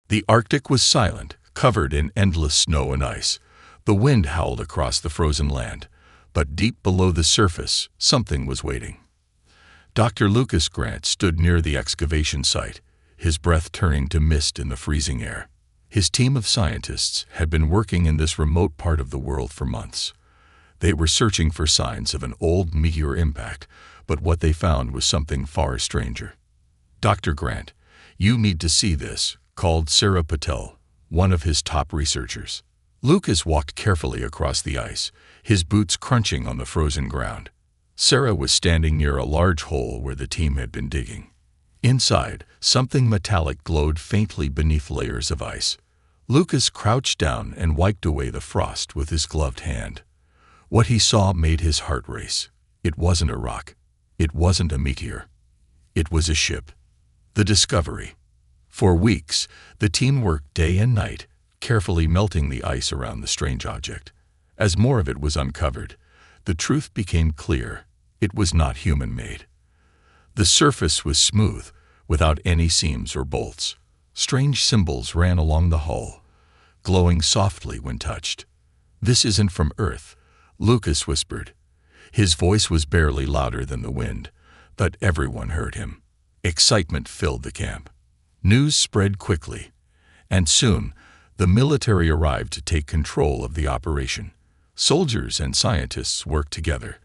The Arctic was silent, covered in endless snow and ice. The wind howled across the frozen land, but deep below the surface, something was waiting. Dr. Lucas Grant stood near the excavation site, his breath turning to mist in the freezing air. His team of scientists had been working in this remote part of the world for months. They were searching for signs of an old meteor impact, but what they found was something far stranger. "Dr. Grant, you need to see this," called Sarah Patel, one of his top researchers. Lucas walked carefully across the ice, his boots crunching on the frozen ground. Sarah was standing near a large hole where the team had been digging. Inside, something metallic glowed faintly beneath layers of ice. Lucas crouched down and wiped away the frost with his gloved hand. What he saw made his heart race. It wasn't a rock. It wasn't a meteor. It was a ship. The Discovery. For weeks, the team worked day and night, carefully melting the ice around the strange object. As more of it was uncovered, the truth became clear. It was not human-made. The surface was smooth, without any seams or bolts. Strange symbols ran along the hull, glowing softly when touched. "This isn't from Earth," Lucas whispered. His voice was barely louder than the wind, but everyone heard him. Excitement filled the camp. News spread quickly, and soon the military arrived to take control of the operation. Soldiers and scientists worked together,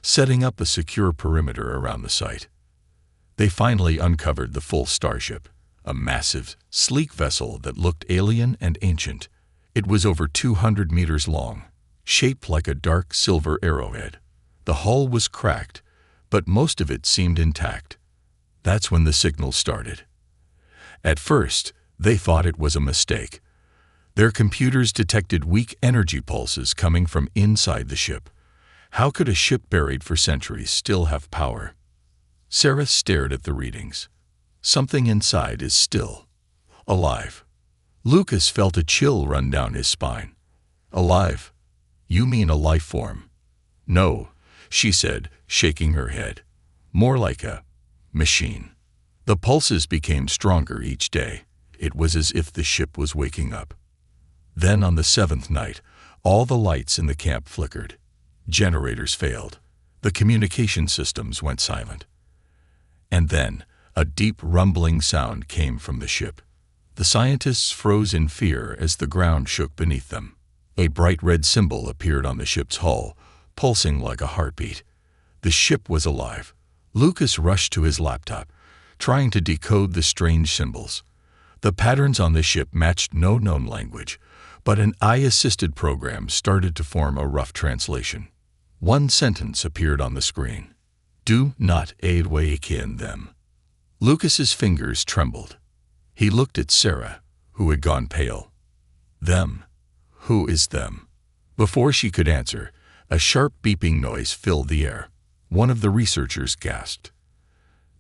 setting up a secure perimeter around the site. They finally uncovered the full starship, a massive, sleek vessel that looked alien and ancient. It was over 200 meters long, shaped like a dark silver arrowhead. The hull was cracked, but most of it seemed intact. That's when the signal started. At first, they thought it was a mistake. Their computers detected weak energy pulses coming from inside the ship. How could a ship buried for centuries still have power? Sarah stared at the readings. Something inside is still alive. Lucas felt a chill run down his spine. "Alive? You mean a life form?" "No," she said, shaking her head. "More like a machine." The pulses became stronger each day. It was as if the ship was waking up. Then on the 7th night, all the lights in the camp flickered. Generators failed. The communication systems went silent. And then a deep rumbling sound came from the ship. The scientists froze in fear as the ground shook beneath them. A bright red symbol appeared on the ship's hull, pulsing like a heartbeat. The ship was alive. Lucas rushed to his laptop, trying to decode the strange symbols. The patterns on the ship matched no known language, but an AI-assisted program started to form a rough translation. One sentence appeared on the screen. "Do not awaken them." Lucas's fingers trembled. He looked at Sarah, who had gone pale. "Them? Who is them?" Before she could answer, a sharp beeping noise filled the air. One of the researchers gasped.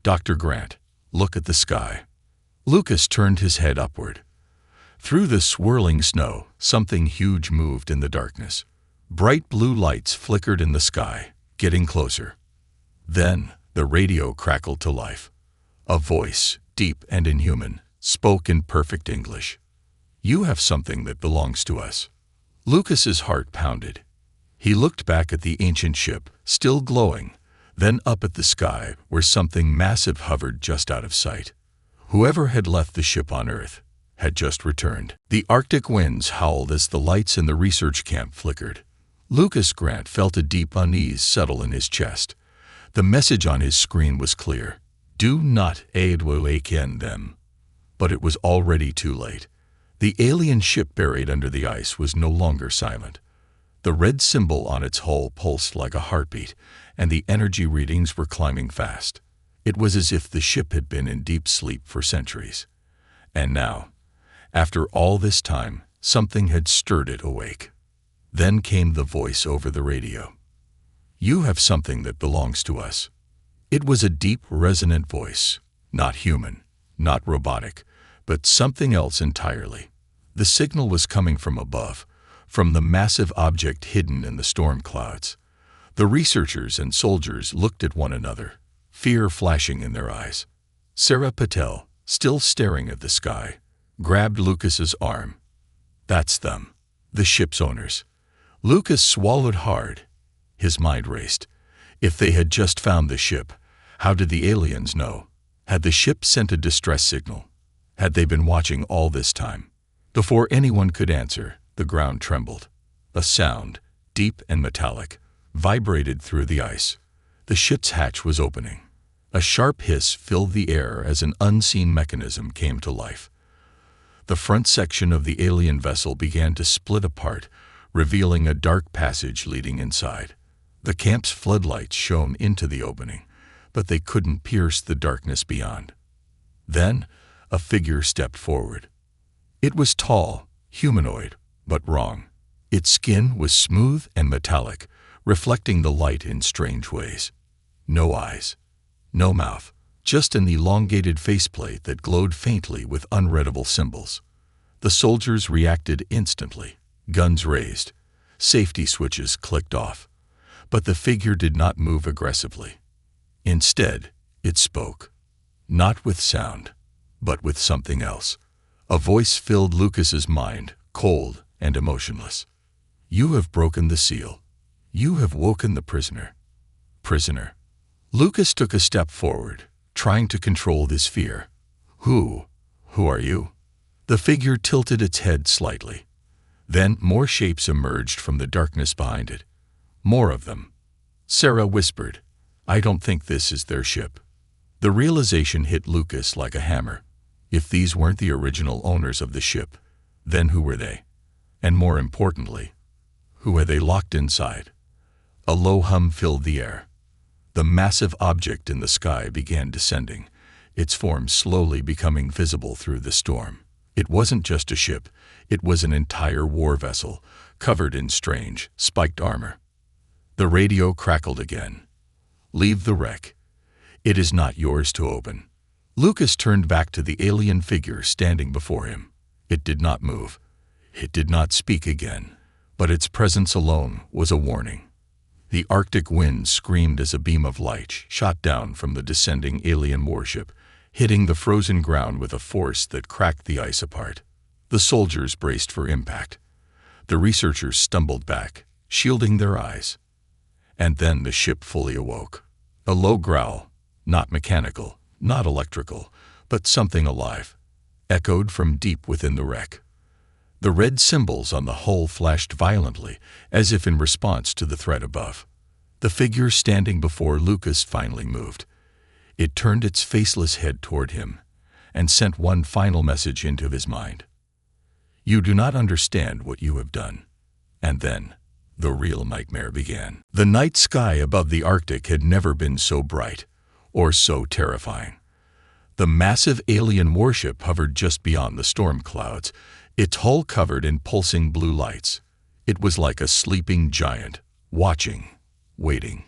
"Dr. Grant, look at the sky." Lucas turned his head upward. Through the swirling snow, something huge moved in the darkness. Bright blue lights flickered in the sky, getting closer. Then the radio crackled to life. A voice, deep and inhuman, spoke in perfect English. "You have something that belongs to us." Lucas's heart pounded. He looked back at the ancient ship, still glowing, then up at the sky where something massive hovered just out of sight. Whoever had left the ship on Earth had just returned. The Arctic winds howled as the lights in the research camp flickered. Lucas Grant felt a deep unease settle in his chest. The message on his screen was clear. "Do not awaken them." But it was already too late. The alien ship buried under the ice was no longer silent. The red symbol on its hull pulsed like a heartbeat, and the energy readings were climbing fast. It was as if the ship had been in deep sleep for centuries. And now, after all this time, something had stirred it awake. Then came the voice over the radio. "You have something that belongs to us." It was a deep, resonant voice, not human, not robotic, but something else entirely. The signal was coming from above, from the massive object hidden in the storm clouds. The researchers and soldiers looked at one another, fear flashing in their eyes. Sarah Patel, still staring at the sky, grabbed Lucas's arm. That's them, the ship's owners. Lucas swallowed hard. His mind raced. If they had just found the ship, how did the aliens know? Had the ship sent a distress signal? Had they been watching all this time? Before anyone could answer, the ground trembled. A sound, deep and metallic, vibrated through the ice. The ship's hatch was opening. A sharp hiss filled the air as an unseen mechanism came to life. The front section of the alien vessel began to split apart, revealing a dark passage leading inside. The camp's floodlights shone into the opening, but they couldn't pierce the darkness beyond. Then, a figure stepped forward. It was tall, humanoid, but wrong. Its skin was smooth and metallic, reflecting the light in strange ways. No eyes, no mouth, just an elongated faceplate that glowed faintly with unreadable symbols. The soldiers reacted instantly, guns raised, safety switches clicked off. But the figure did not move aggressively. Instead, it spoke, not with sound, but with something else. A voice filled Lucas's mind, cold and emotionless. You have broken the seal. You have woken the prisoner. Prisoner. Lucas took a step forward, trying to control this fear. Who are you? The figure tilted its head slightly. Then more shapes emerged from the darkness behind it. More of them. Sarah whispered, I don't think this is their ship. The realization hit Lucas like a hammer. If these weren't the original owners of the ship, then who were they? And more importantly, who were they locked inside? A low hum filled the air. The massive object in the sky began descending, its form slowly becoming visible through the storm. It wasn't just a ship, it was an entire war vessel, covered in strange, spiked armor. The radio crackled again. Leave the wreck. It is not yours to open. Lucas turned back to the alien figure standing before him. It did not move. It did not speak again, but its presence alone was a warning. The Arctic wind screamed as a beam of light shot down from the descending alien warship, hitting the frozen ground with a force that cracked the ice apart. The soldiers braced for impact. The researchers stumbled back, shielding their eyes. And then the ship fully awoke. A low growl, not mechanical, not electrical, but something alive, echoed from deep within the wreck. The red symbols on the hull flashed violently, as if in response to the threat above. The figure standing before Lucas finally moved. It turned its faceless head toward him and sent one final message into his mind. You do not understand what you have done. And then, the real nightmare began. The night sky above the Arctic had never been so bright, or so terrifying. The massive alien warship hovered just beyond the storm clouds, its hull covered in pulsing blue lights. It was like a sleeping giant, watching, waiting.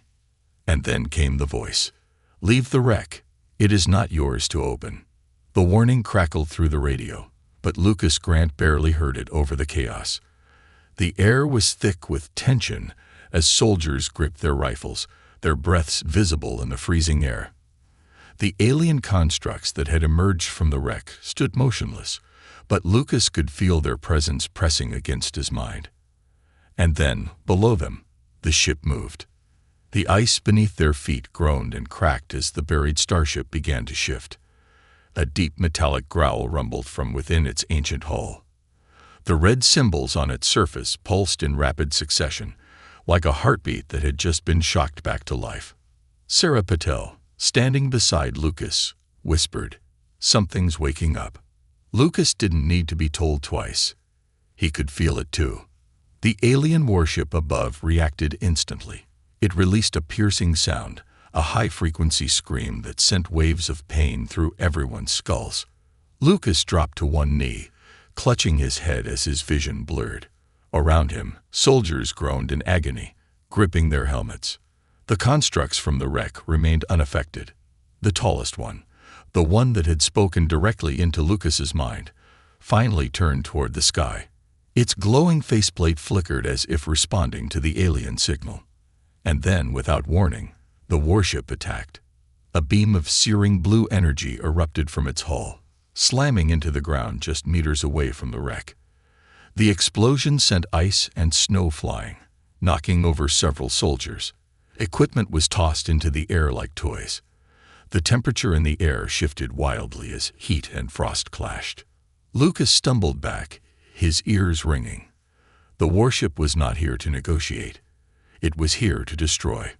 And then came the voice. Leave the wreck. It is not yours to open. The warning crackled through the radio, but Lucas Grant barely heard it over the chaos. The air was thick with tension as soldiers gripped their rifles, their breaths visible in the freezing air. The alien constructs that had emerged from the wreck stood motionless, but Lucas could feel their presence pressing against his mind. And then, below them, the ship moved. The ice beneath their feet groaned and cracked as the buried starship began to shift. A deep metallic growl rumbled from within its ancient hull. The red symbols on its surface pulsed in rapid succession, like a heartbeat that had just been shocked back to life. Sarah Patel, standing beside Lucas, whispered, Something's waking up. Lucas didn't need to be told twice. He could feel it too. The alien warship above reacted instantly. It released a piercing sound, a high-frequency scream that sent waves of pain through everyone's skulls. Lucas dropped to one knee, clutching his head as his vision blurred. Around him, soldiers groaned in agony, gripping their helmets. The constructs from the wreck remained unaffected. The tallest one, the one that had spoken directly into Lucas's mind, finally turned toward the sky. Its glowing faceplate flickered as if responding to the alien signal. And then, without warning, the warship attacked. A beam of searing blue energy erupted from its hull, slamming into the ground just meters away from the wreck. The explosion sent ice and snow flying, knocking over several soldiers. Equipment was tossed into the air like toys. The temperature in the air shifted wildly as heat and frost clashed. Lucas stumbled back, his ears ringing. The warship was not here to negotiate. It was here to destroy.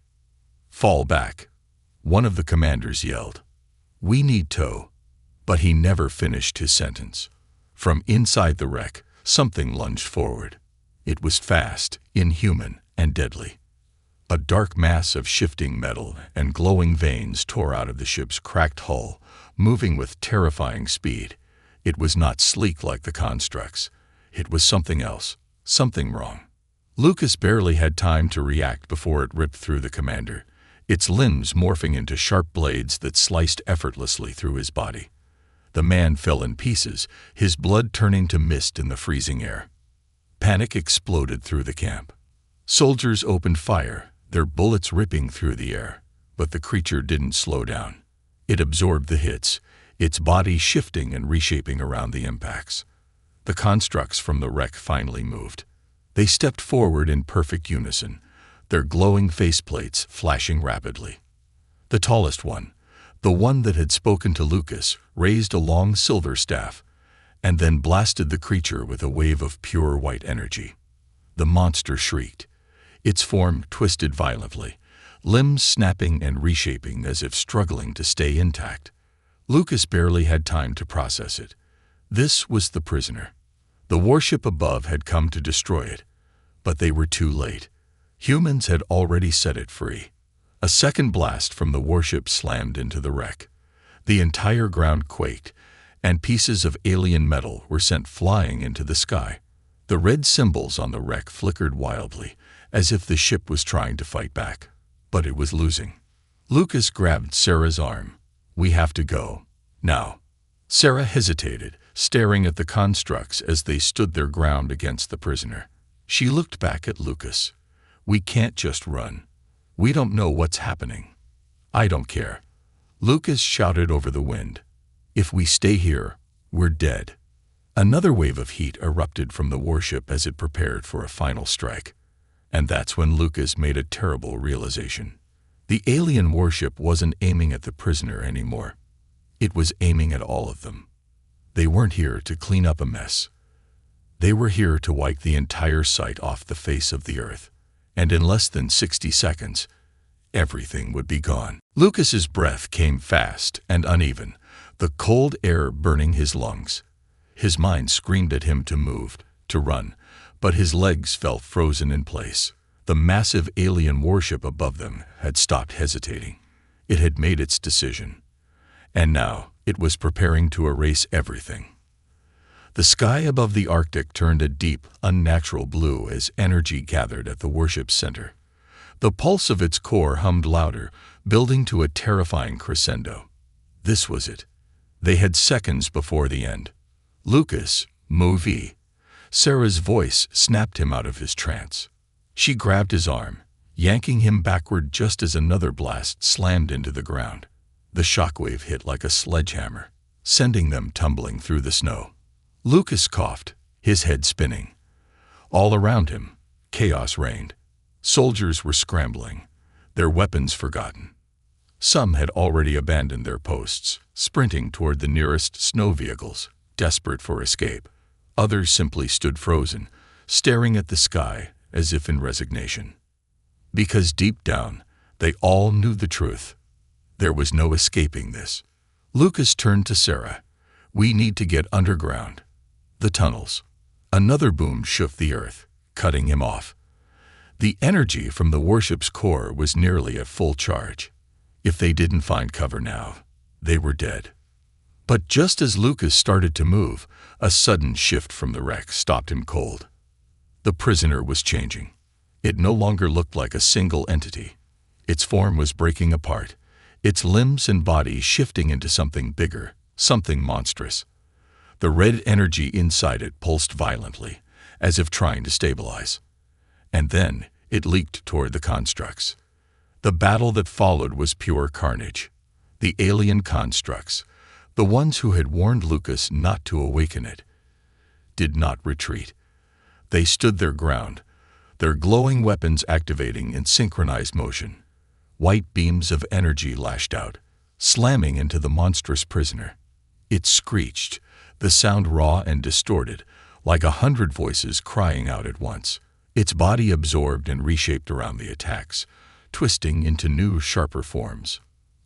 "Fall back," one of the commanders yelled. "We need tow." But he never finished his sentence. From inside the wreck, something lunged forward. It was fast, inhuman, and deadly. A dark mass of shifting metal and glowing veins tore out of the ship's cracked hull, moving with terrifying speed. It was not sleek like the constructs. It was something else, something wrong. Lucas barely had time to react before it ripped through the commander, its limbs morphing into sharp blades that sliced effortlessly through his body. The man fell in pieces, his blood turning to mist in the freezing air. Panic exploded through the camp. Soldiers opened fire, their bullets ripping through the air, but the creature didn't slow down. It absorbed the hits, its body shifting and reshaping around the impacts. The constructs from the wreck finally moved. They stepped forward in perfect unison, their glowing faceplates flashing rapidly. The tallest one, the one that had spoken to Lucas, raised a long silver staff, and then blasted the creature with a wave of pure white energy. The monster shrieked. Its form twisted violently, limbs snapping and reshaping as if struggling to stay intact. Lucas barely had time to process it. This was the prisoner. The warship above had come to destroy it, but they were too late. Humans had already set it free. A second blast from the warship slammed into the wreck. The entire ground quaked, and pieces of alien metal were sent flying into the sky. The red symbols on the wreck flickered wildly, as if the ship was trying to fight back, but it was losing. Lucas grabbed Sarah's arm. "We have to go. Now." Sarah hesitated, staring at the constructs as they stood their ground against the prisoner. She looked back at Lucas. "We can't just run. We don't know what's happening." "I don't care," Lucas shouted over the wind. "If we stay here, we're dead." Another wave of heat erupted from the warship as it prepared for a final strike. And that's when Lucas made a terrible realization. The alien warship wasn't aiming at the prisoner anymore. It was aiming at all of them. They weren't here to clean up a mess. They were here to wipe the entire site off the face of the earth. And in less than 60 seconds, everything would be gone. Lucas's breath came fast and uneven, the cold air burning his lungs. His mind screamed at him to move, to run, but his legs felt frozen in place. The massive alien warship above them had stopped hesitating. It had made its decision. And now it was preparing to erase everything. The sky above the Arctic turned a deep, unnatural blue as energy gathered at the warship's center. The pulse of its core hummed louder, building to a terrifying crescendo. This was it. They had seconds before the end. "Lucas, move." Sarah's voice snapped him out of his trance. She grabbed his arm, yanking him backward just as another blast slammed into the ground. The shockwave hit like a sledgehammer, sending them tumbling through the snow. Lucas coughed, his head spinning. All around him, chaos reigned. Soldiers were scrambling, their weapons forgotten. Some had already abandoned their posts, sprinting toward the nearest snow vehicles, desperate for escape. Others simply stood frozen, staring at the sky as if in resignation. Because deep down, they all knew the truth. There was no escaping this. Lucas turned to Sarah. "We need to get underground. The tunnels." Another boom shook the earth, cutting him off. The energy from the warship's core was nearly at full charge. If they didn't find cover now, they were dead. But just as Lucas started to move, a sudden shift from the wreck stopped him cold. The prisoner was changing. It no longer looked like a single entity. Its form was breaking apart, its limbs and body shifting into something bigger, something monstrous. The red energy inside it pulsed violently, as if trying to stabilize. And then it leaked toward the constructs. The battle that followed was pure carnage. The alien constructs, The ones who had warned Lucas not to awaken it did not retreat. They stood their ground, their glowing weapons activating in synchronized motion. White beams of energy lashed out, slamming into the monstrous prisoner. It screeched, the sound raw and distorted, like 100 voices crying out at once. Its body absorbed and reshaped around the attacks, twisting into new, sharper forms.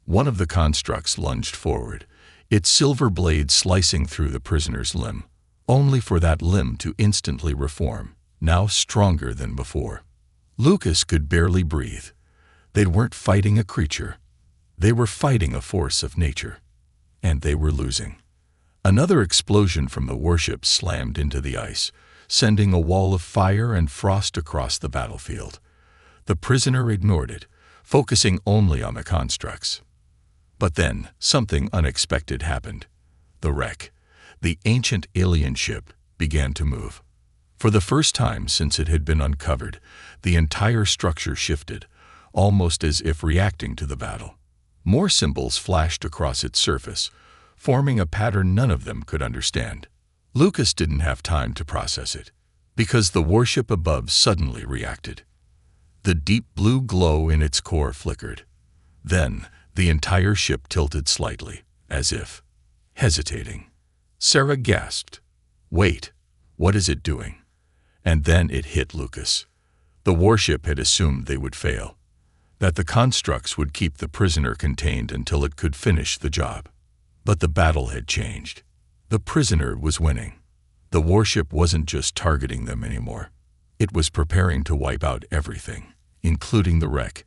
One of the constructs lunged forward, its silver blade slicing through the prisoner's limb, only for that limb to instantly reform, now stronger than before. Lucas could barely breathe. They weren't fighting a creature. They were fighting a force of nature. And they were losing. Another explosion from the warship slammed into the ice, sending a wall of fire and frost across the battlefield. The prisoner ignored it, focusing only on the constructs. But then, something unexpected happened. The wreck, the ancient alien ship, began to move. For the first time since it had been uncovered, the entire structure shifted, almost as if reacting to the battle. More symbols flashed across its surface, forming a pattern none of them could understand. Lucas didn't have time to process it, because the warship above suddenly reacted. The deep blue glow in its core flickered. Then, the entire ship tilted slightly, as if hesitating. Sarah gasped. "Wait, what is it doing?" And then it hit Lucas. The warship had assumed they would fail, that the constructs would keep the prisoner contained until it could finish the job. But the battle had changed. The prisoner was winning. The warship wasn't just targeting them anymore. It was preparing to wipe out everything, including the wreck,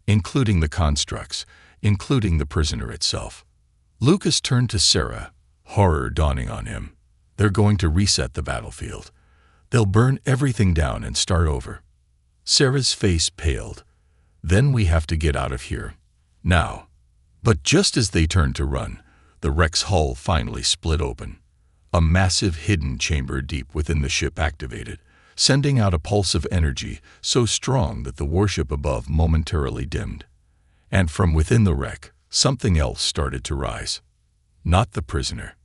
including the constructs, including the prisoner itself. Lucas turned to Sarah, horror dawning on him. They're going to reset the battlefield. They'll burn everything down and start over. Sarah's face paled. Then we have to get out of here. Now. But just as they turned to run, the wreck's hull finally split open. A massive hidden chamber deep within the ship activated, sending out a pulse of energy so strong that the warship above momentarily dimmed. And from within the wreck, something else started to rise. Not the prisoner.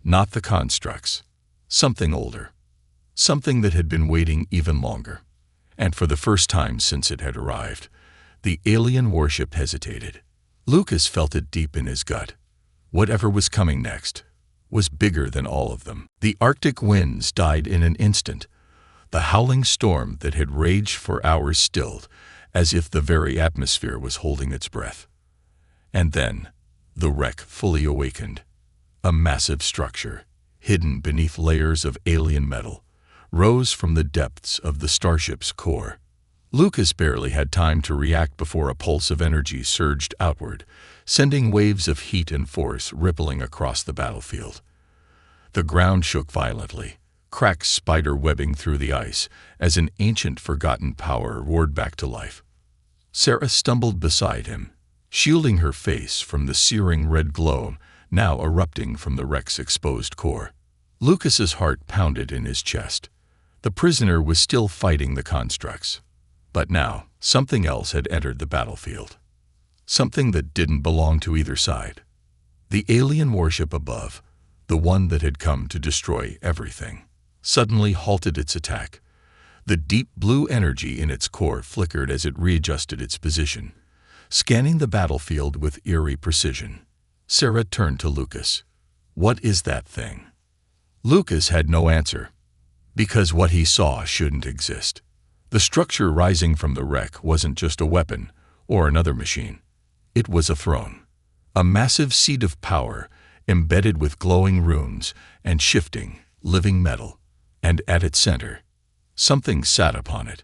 Not the constructs. Something older. Something that had been waiting even longer. And for the first time since it had arrived, the alien warship hesitated. Lucas felt it deep in his gut. Whatever was coming next was bigger than all of them. The Arctic winds died in an instant. The howling storm that had raged for hours stilled, as if the very atmosphere was holding its breath. And then, the wreck fully awakened. A massive structure, hidden beneath layers of alien metal, rose from the depths of the starship's core. Lucas barely had time to react before a pulse of energy surged outward, sending waves of heat and force rippling across the battlefield. The ground shook violently, cracks spider webbing through the ice as an ancient forgotten power roared back to life. Sarah stumbled beside him, shielding her face from the searing red glow now erupting from the wreck's exposed core. Lucas's heart pounded in his chest. The prisoner was still fighting the constructs. But now, something else had entered the battlefield. Something that didn't belong to either side. The alien warship above, the one that had come to destroy everything, suddenly halted its attack. The deep blue energy in its core flickered as it readjusted its position, scanning the battlefield with eerie precision. Sarah turned to Lucas. "What is that thing?" Lucas had no answer, because what he saw shouldn't exist. The structure rising from the wreck wasn't just a weapon or another machine. It was a throne, a massive seat of power embedded with glowing runes and shifting, living metal. And at its center, something sat upon it,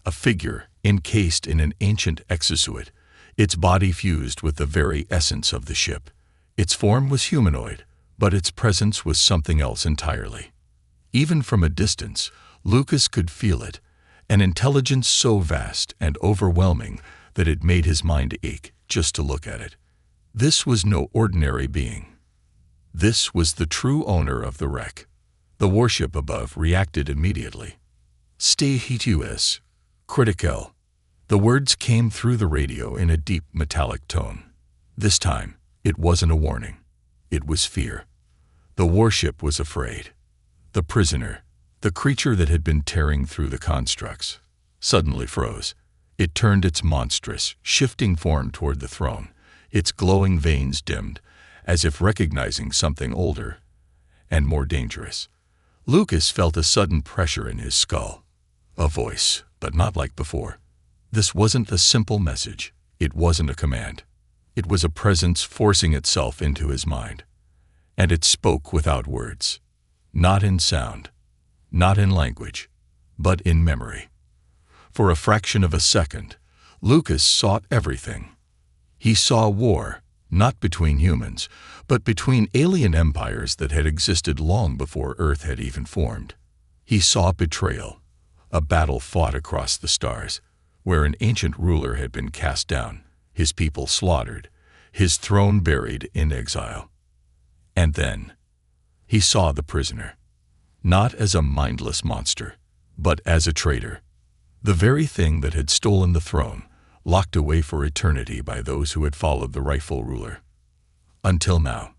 a figure encased in an ancient exosuit, its body fused with the very essence of the ship. Its form was humanoid, but its presence was something else entirely. Even from a distance, Lucas could feel it, an intelligence so vast and overwhelming that it made his mind ache just to look at it. This was no ordinary being. This was the true owner of the wreck. The warship above reacted immediately. "Stay hitus, critical." The words came through the radio in a deep metallic tone. This time, it wasn't a warning. It was fear. The warship was afraid. The prisoner, the creature that had been tearing through the constructs, suddenly froze. It turned its monstrous, shifting form toward the throne, its glowing veins dimmed, as if recognizing something older and more dangerous. Lucas felt a sudden pressure in his skull. A voice, but not like before. This wasn't a simple message. It wasn't a command. It was a presence forcing itself into his mind. And it spoke without words. Not in sound, not in language, but in memory. For a fraction of a second, Lucas saw everything. He saw war, not between humans, but between alien empires that had existed long before Earth had even formed. He saw betrayal, a battle fought across the stars, where an ancient ruler had been cast down, his people slaughtered, his throne buried in exile. And then, he saw the prisoner, not as a mindless monster, but as a traitor, the very thing that had stolen the throne, locked away for eternity by those who had followed the rightful ruler. Until now,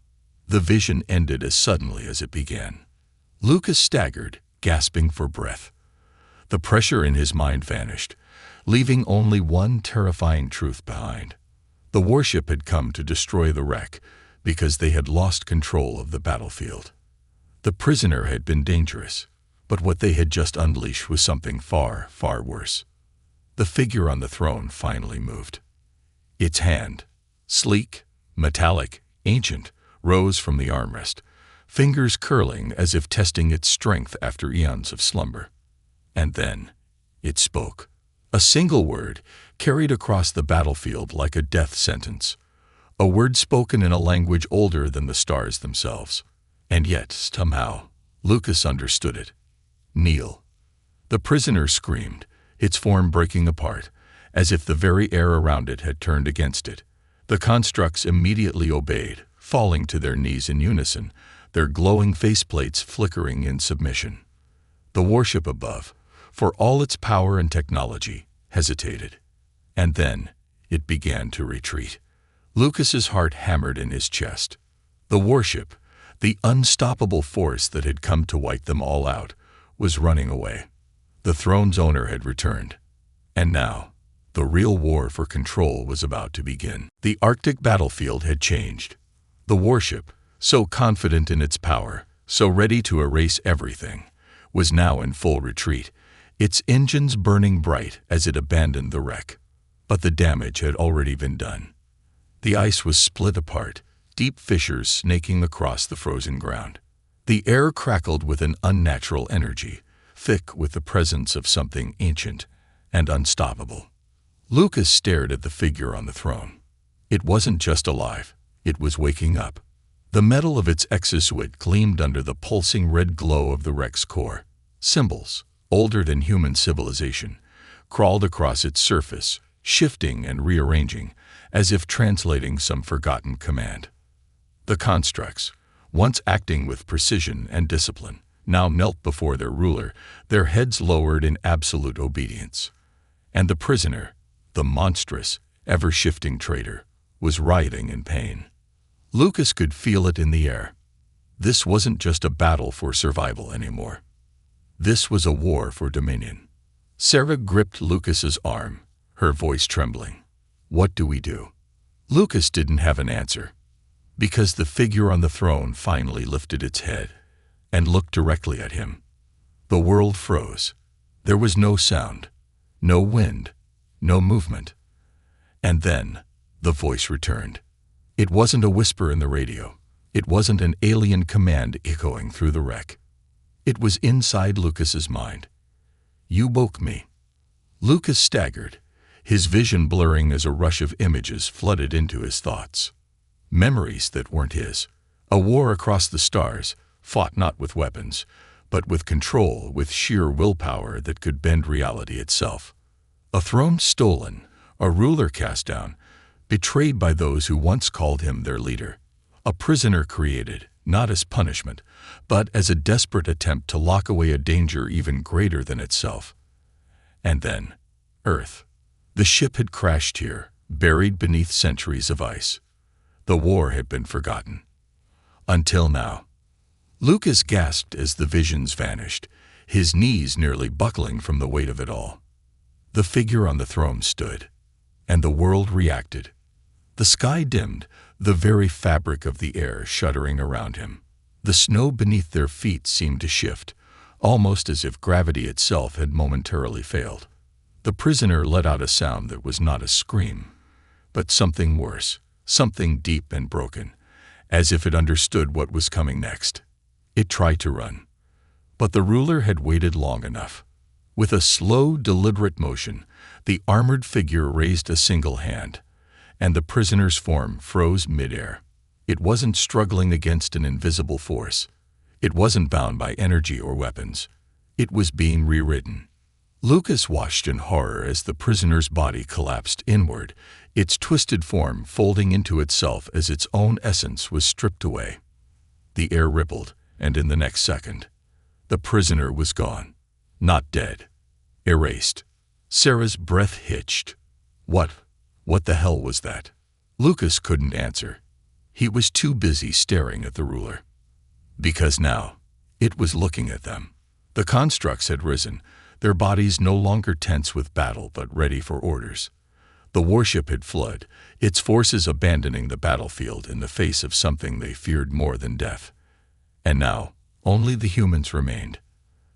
the vision ended as suddenly as it began. Lucas staggered, gasping for breath. The pressure in his mind vanished, leaving only one terrifying truth behind. The warship had come to destroy the wreck because they had lost control of the battlefield. The prisoner had been dangerous, but what they had just unleashed was something far, far worse. The figure on the throne finally moved. Its hand, sleek, metallic, ancient, rose from the armrest, fingers curling as if testing its strength after eons of slumber. And then, it spoke. A single word, carried across the battlefield like a death sentence. A word spoken in a language older than the stars themselves. And yet, somehow, Lucas understood it. Kneel. The prisoner screamed, its form breaking apart, as if the very air around it had turned against it. The constructs immediately obeyed, falling to their knees in unison, their glowing faceplates flickering in submission. The warship above, for all its power and technology, hesitated. And then, it began to retreat. Lucas's heart hammered in his chest. The warship, the unstoppable force that had come to wipe them all out, was running away. The throne's owner had returned. And now, the real war for control was about to begin. The Arctic battlefield had changed. The warship, so confident in its power, so ready to erase everything, was now in full retreat, its engines burning bright as it abandoned the wreck. But the damage had already been done. The ice was split apart, deep fissures snaking across the frozen ground. The air crackled with an unnatural energy, thick with the presence of something ancient and unstoppable. Lucas stared at the figure on the throne. It wasn't just alive, it was waking up. The metal of its exosuit gleamed under the pulsing red glow of the wreck's core. Symbols, older than human civilization, crawled across its surface, shifting and rearranging, as if translating some forgotten command. The constructs, once acting with precision and discipline, now knelt before their ruler, their heads lowered in absolute obedience. And the prisoner, the monstrous, ever-shifting traitor, was writhing in pain. Lucas could feel it in the air. This wasn't just a battle for survival anymore. This was a war for dominion. Sarah gripped Lucas's arm, her voice trembling. What do we do? Lucas didn't have an answer, because the figure on the throne finally lifted its head and looked directly at him. The world froze. There was no sound, no wind, no movement. And then the voice returned. It wasn't a whisper in the radio. It wasn't an alien command echoing through the wreck. It was inside Lucas's mind. You woke me. Lucas staggered, his vision blurring as a rush of images flooded into his thoughts. Memories that weren't his. A war across the stars, fought not with weapons, but with control, with sheer willpower that could bend reality itself. A throne stolen, a ruler cast down, betrayed by those who once called him their leader. A prisoner created, not as punishment, but as a desperate attempt to lock away a danger even greater than itself. And then, Earth. The ship had crashed here, buried beneath centuries of ice. The war had been forgotten. Until now. Lucas gasped as the visions vanished, his knees nearly buckling from the weight of it all. The figure on the throne stood, and the world reacted. The sky dimmed, the very fabric of the air shuddering around him. The snow beneath their feet seemed to shift, almost as if gravity itself had momentarily failed. The prisoner let out a sound that was not a scream, but something worse, something deep and broken, as if it understood what was coming next. It tried to run, but the ruler had waited long enough. With a slow, deliberate motion, the armored figure raised a single hand, and the prisoner's form froze midair. It wasn't struggling against an invisible force. It wasn't bound by energy or weapons. It was being rewritten. Lucas watched in horror as the prisoner's body collapsed inward, its twisted form folding into itself as its own essence was stripped away. The air rippled, and in the next second, the prisoner was gone. Not dead. Erased. Sarah's breath hitched. What the hell was that? Lucas couldn't answer. He was too busy staring at the ruler. Because now, it was looking at them. The constructs had risen, their bodies no longer tense with battle but ready for orders. The warship had fled, its forces abandoning the battlefield in the face of something they feared more than death. And now, only the humans remained.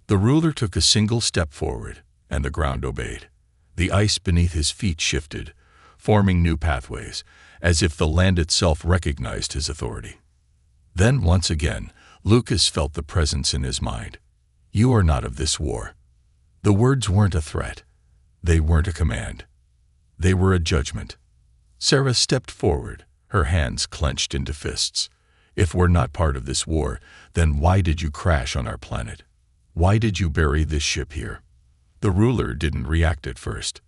The ruler took a single step forward, and the ground obeyed. The ice beneath his feet shifted, forming new pathways, as if the land itself recognized his authority. Then, once again, Lucas felt the presence in his mind. You are not of this war. The words weren't a threat. They weren't a command. They were a judgment. Sarah stepped forward, her hands clenched into fists. If we're not part of this war, then why did you crash on our planet? Why did you bury this ship here? The ruler didn't react at first.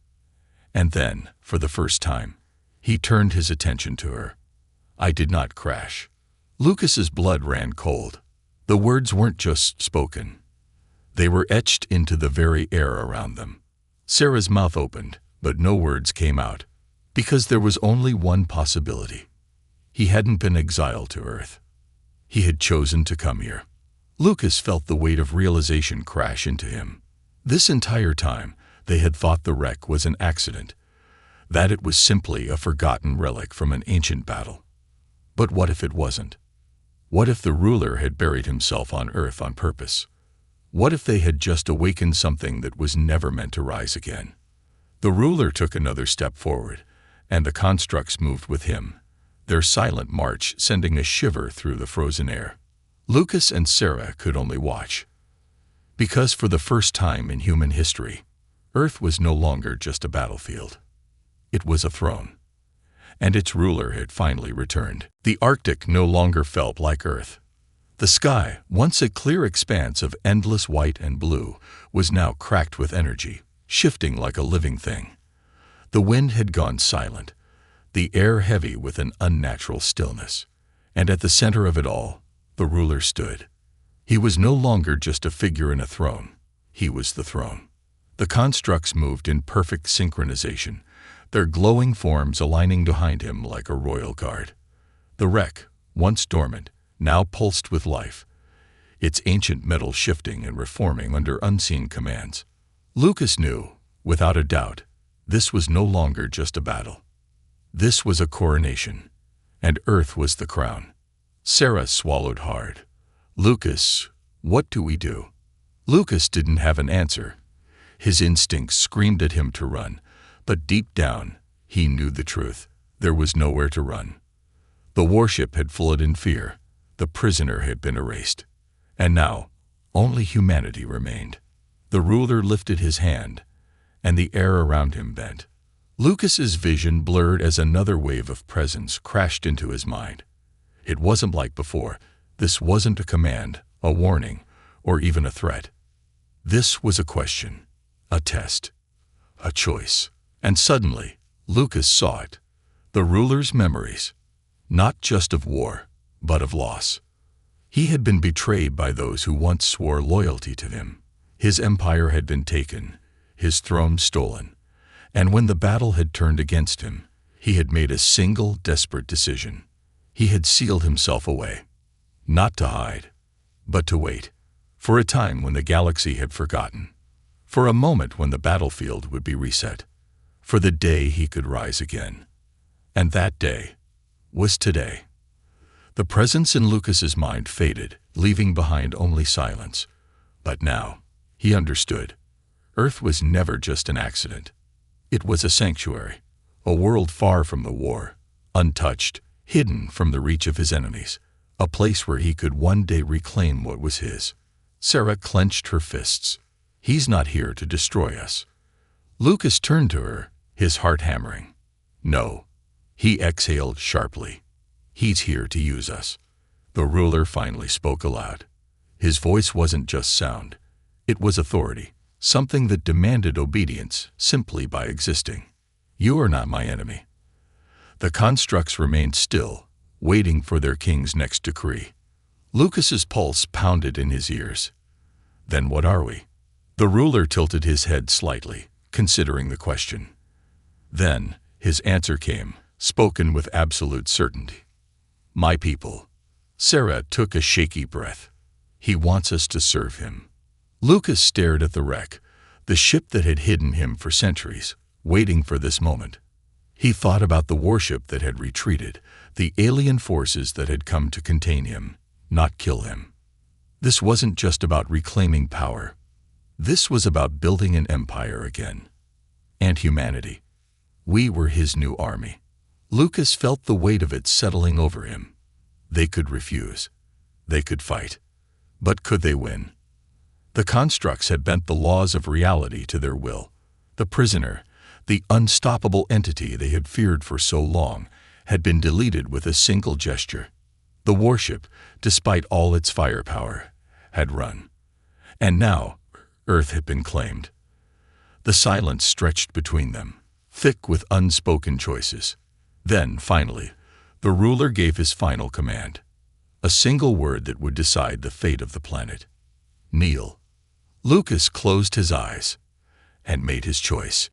And then, for the first time, he turned his attention to her. I did not crash. Lucas's blood ran cold. The words weren't just spoken. They were etched into the very air around them. Sarah's mouth opened, but no words came out, because there was only one possibility. He hadn't been exiled to Earth. He had chosen to come here. Lucas felt the weight of realization crash into him. This entire time, they had thought the wreck was an accident, that it was simply a forgotten relic from an ancient battle. But what if it wasn't? What if the ruler had buried himself on Earth on purpose? What if they had just awakened something that was never meant to rise again? The ruler took another step forward, and the constructs moved with him, their silent march sending a shiver through the frozen air. Lucas and Sarah could only watch. Because for the first time in human history, Earth was no longer just a battlefield. It was a throne. And its ruler had finally returned. The Arctic no longer felt like Earth. The sky, once a clear expanse of endless white and blue, was now cracked with energy, shifting like a living thing. The wind had gone silent, the air heavy with an unnatural stillness. And at the center of it all, the ruler stood. He was no longer just a figure in a throne. He was the throne. The constructs moved in perfect synchronization, their glowing forms aligning behind him like a royal guard. The wreck, once dormant, now pulsed with life, its ancient metal shifting and reforming under unseen commands. Lucas knew, without a doubt, this was no longer just a battle. This was a coronation, and Earth was the crown. Sarah swallowed hard. Lucas, what do we do? Lucas didn't have an answer. His instincts screamed at him to run, but deep down, he knew the truth. There was nowhere to run. The warship had fled in fear. The prisoner had been erased. And now, only humanity remained. The ruler lifted his hand, and the air around him bent. Lucas's vision blurred as another wave of presence crashed into his mind. It wasn't like before. This wasn't a command, a warning, or even a threat. This was a question, a test, a choice. And suddenly, Lucas saw it. The ruler's memories, not just of war, but of loss. He had been betrayed by those who once swore loyalty to him. His empire had been taken, his throne stolen. And when the battle had turned against him, he had made a single desperate decision. He had sealed himself away. not to hide, but to wait, for a time when the galaxy had forgotten, for a moment when the battlefield would be reset, for the day he could rise again. And that day was today. The presence in Lucas's mind faded, leaving behind only silence. But now, he understood. Earth was never just an accident. It was a sanctuary, a world far from the war, untouched, hidden from the reach of his enemies, a place where he could one day reclaim what was his. Sarah clenched her fists. He's not here to destroy us. Lucas turned to her, his heart hammering. No. He exhaled sharply. He's here to use us. The ruler finally spoke aloud. His voice wasn't just sound. It was authority, something that demanded obedience simply by existing. You are not my enemy. The constructs remained still, waiting for their king's next decree. Lucas's pulse pounded in his ears. Then what are we? The ruler tilted his head slightly, considering the question. Then his answer came, spoken with absolute certainty. My people. Sarah took a shaky breath. He wants us to serve him. Lucas stared at the wreck, the ship that had hidden him for centuries, waiting for this moment. He thought about the warship that had retreated, the alien forces that had come to contain him, not kill him. This wasn't just about reclaiming power. This was about building an empire again. And humanity. We were his new army. Lucas felt the weight of it settling over him. They could refuse. They could fight. But could they win? The constructs had bent the laws of reality to their will. The prisoner, the unstoppable entity they had feared for so long, had been deleted with a single gesture. The warship, despite all its firepower, had run. And now, Earth had been claimed. The silence stretched between them, thick with unspoken choices. Then, finally, the ruler gave his final command. A single word that would decide the fate of the planet. Kneel. Lucas closed his eyes and made his choice.